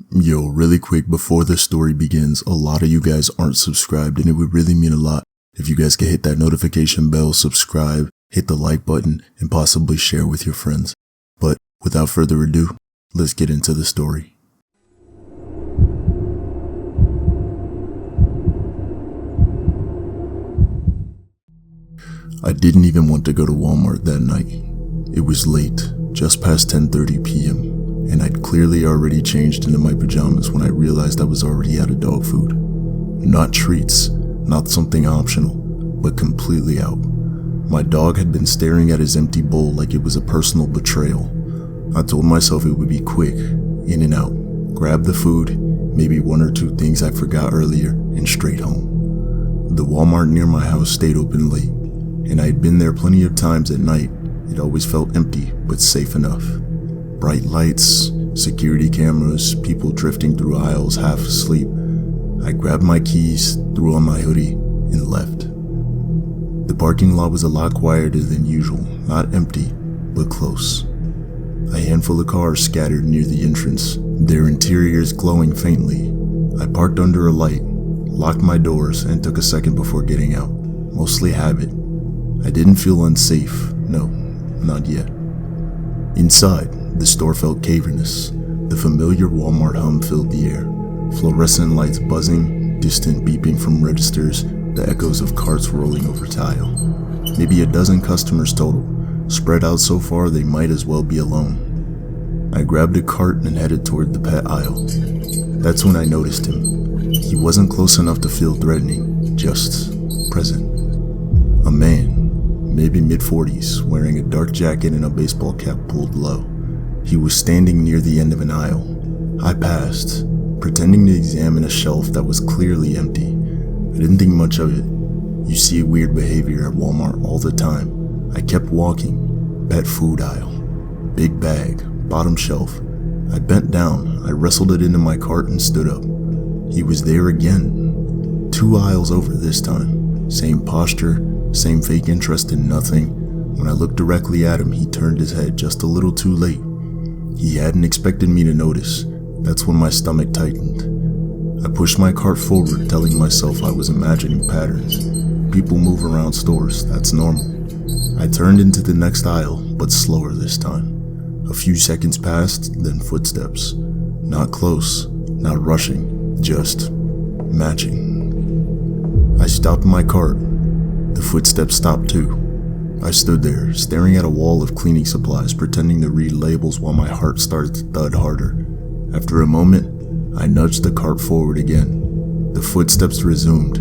Yo, really quick, before the story begins, a lot of you guys aren't subscribed, and it would really mean a lot if you guys could hit that notification bell, subscribe, hit the like button, and possibly share with your friends. But without further ado, let's get into the story. I didn't even want to go to Walmart that night. It was late, just past 10:30 p.m., and I'd clearly already changed into my pajamas when I realized I was already out of dog food. Not treats, not something optional, but completely out. My dog had been staring at his empty bowl like it was a personal betrayal. I told myself it would be quick, in and out, grab the food, maybe one or two things I forgot earlier, and straight home. The Walmart near my house stayed open late, and I had been there plenty of times at night. It always felt empty, but safe enough. Bright lights, security cameras, people drifting through aisles half asleep. I grabbed my keys, threw on my hoodie, and left. The parking lot was a lot quieter than usual, not empty, but close. A handful of cars scattered near the entrance, their interiors glowing faintly. I parked under a light, locked my doors, and took a second before getting out. Mostly habit. I didn't feel unsafe, no, not yet. Inside, the store felt cavernous. The familiar Walmart hum filled the air. Fluorescent lights buzzing, distant beeping from registers, the echoes of carts rolling over tile. Maybe a dozen customers total, spread out so far they might as well be alone. I grabbed a cart and headed toward the pet aisle. That's when I noticed him. He wasn't close enough to feel threatening, just present. A man, maybe mid-40s, wearing a dark jacket and a baseball cap pulled low. He was standing near the end of an aisle. I passed, pretending to examine a shelf that was clearly empty. I didn't think much of it. You see weird behavior at Walmart all the time. I kept walking. Pet food aisle. Big bag, bottom shelf. I bent down, I wrestled it into my cart and stood up. He was there again. 2 aisles over this time. Same posture, same fake interest in nothing. When I looked directly at him, he turned his head just a little too late. He hadn't expected me to notice. That's when my stomach tightened. I pushed my cart forward, telling myself I was imagining patterns. People move around stores, that's normal. I turned into the next aisle, but slower this time. A few seconds passed, then footsteps. Not close, not rushing, just matching. I stopped my cart. The footsteps stopped too. I stood there, staring at a wall of cleaning supplies, pretending to read labels while my heart started to thud harder. After a moment, I nudged the cart forward again. The footsteps resumed.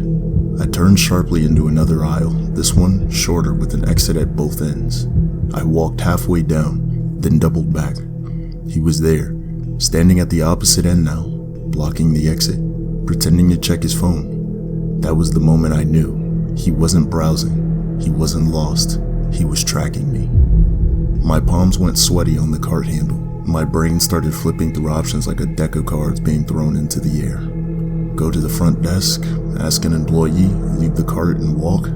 I turned sharply into another aisle, this one shorter with an exit at both ends. I walked halfway down, then doubled back. He was there, standing at the opposite end now, blocking the exit, pretending to check his phone. That was the moment I knew. He wasn't browsing. He wasn't lost. He was tracking me. My palms went sweaty on the cart handle. My brain started flipping through options like a deck of cards being thrown into the air. Go to the front desk, ask an employee, leave the cart and walk.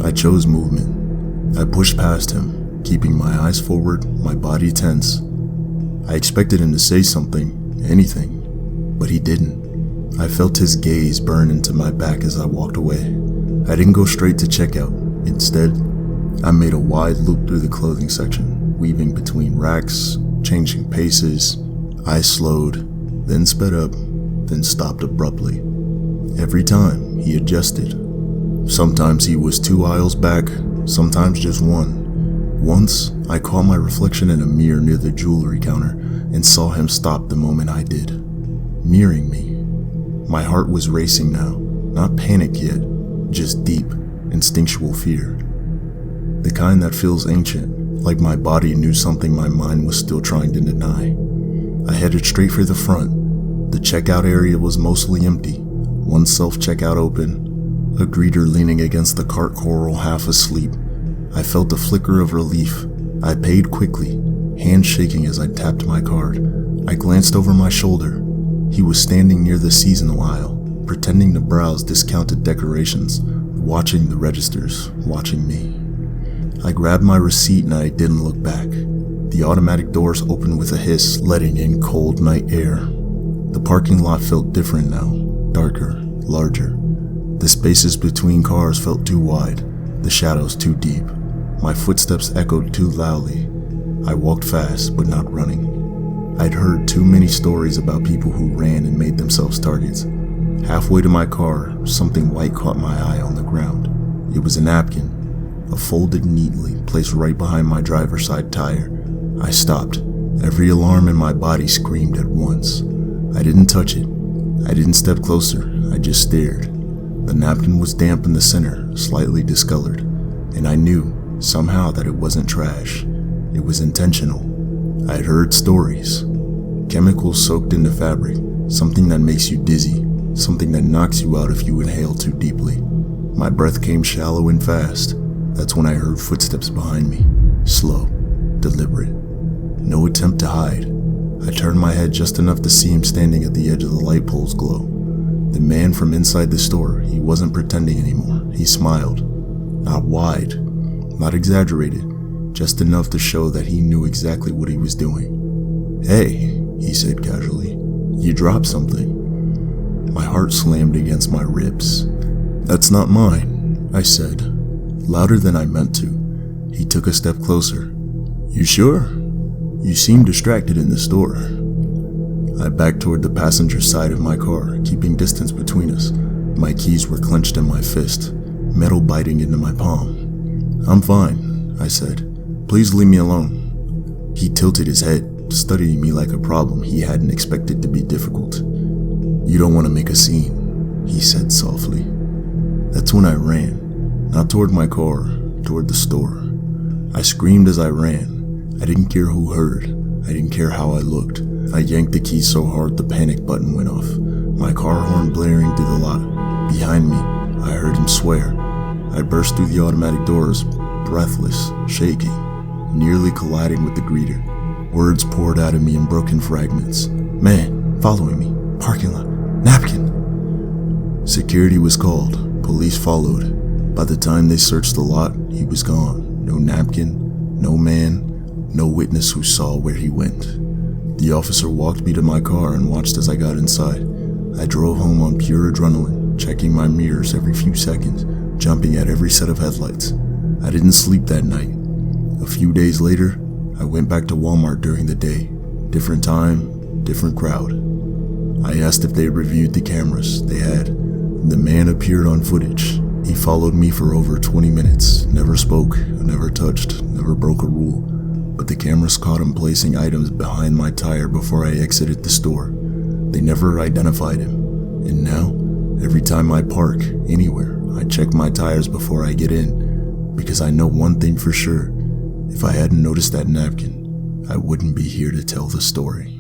I chose movement. I pushed past him, keeping my eyes forward, my body tense. I expected him to say something, anything, but he didn't. I felt his gaze burn into my back as I walked away. I didn't go straight to checkout. Instead, I made a wide loop through the clothing section, weaving between racks, changing paces. I slowed, then sped up, then stopped abruptly. Every time, he adjusted. Sometimes he was 2 aisles back, sometimes just 1. Once, I caught my reflection in a mirror near the jewelry counter and saw him stop the moment I did, mirroring me. My heart was racing now, not panic yet, just deep, instinctual fear. The kind that feels ancient, like my body knew something my mind was still trying to deny. I headed straight for the front. The checkout area was mostly empty. One self-checkout open, a greeter leaning against the cart coral half asleep. I felt a flicker of relief. I paid quickly, hands shaking as I tapped my card. I glanced over my shoulder. He was standing near the seasonal aisle, pretending to browse discounted decorations, watching the registers, watching me. I grabbed my receipt and I didn't look back. The automatic doors opened with a hiss, letting in cold night air. The parking lot felt different now, darker, larger. The spaces between cars felt too wide, the shadows too deep. My footsteps echoed too loudly. I walked fast, but not running. I'd heard too many stories about people who ran and made themselves targets. Halfway to my car, something white caught my eye on the ground. It was a napkin, folded neatly, placed right behind my driver's side tire. I stopped. Every alarm in my body screamed at once. I didn't touch it. I didn't step closer. I just stared. The napkin was damp in the center, slightly discolored, and I knew, somehow, that it wasn't trash. It was intentional. I'd heard stories. Chemicals soaked into fabric, something that makes you dizzy, something that knocks you out if you inhale too deeply. My breath came shallow and fast. That's when I heard footsteps behind me. Slow, deliberate. No attempt to hide. I turned my head just enough to see him standing at the edge of the light pole's glow. The man from inside the store, he wasn't pretending anymore. He smiled. Not wide, not exaggerated, just enough to show that he knew exactly what he was doing. "Hey," he said casually, "you dropped something." My heart slammed against my ribs. "That's not mine," I said, louder than I meant to. He took a step closer. "You sure? You seem distracted in the store." I backed toward the passenger side of my car, keeping distance between us. My keys were clenched in my fist, metal biting into my palm. "I'm fine," I said. "Please leave me alone." He tilted his head, studying me like a problem he hadn't expected to be difficult. "You don't want to make a scene," he said softly. That's when I ran, not toward my car, toward the store. I screamed as I ran. I didn't care who heard. I didn't care how I looked. I yanked the key so hard the panic button went off, my car horn blaring through the lot. Behind me, I heard him swear. I burst through the automatic doors, breathless, shaking, nearly colliding with the greeter. Words poured out of me in broken fragments. "Man, following me, parking lot, napkin." Security was called. Police followed. By the time they searched the lot, he was gone. No napkin, no man, no witness who saw where he went. The officer walked me to my car and watched as I got inside. I drove home on pure adrenaline, checking my mirrors every few seconds, jumping at every set of headlights. I didn't sleep that night. A few days later, I went back to Walmart during the day. Different time, different crowd. I asked if they had reviewed the cameras. They had. The man appeared on footage. He followed me for over 20 minutes, never spoke, never touched, never broke a rule. But the cameras caught him placing items behind my tire before I exited the store. They never identified him. And now, every time I park, anywhere, I check my tires before I get in. Because I know one thing for sure. If I hadn't noticed that napkin, I wouldn't be here to tell the story.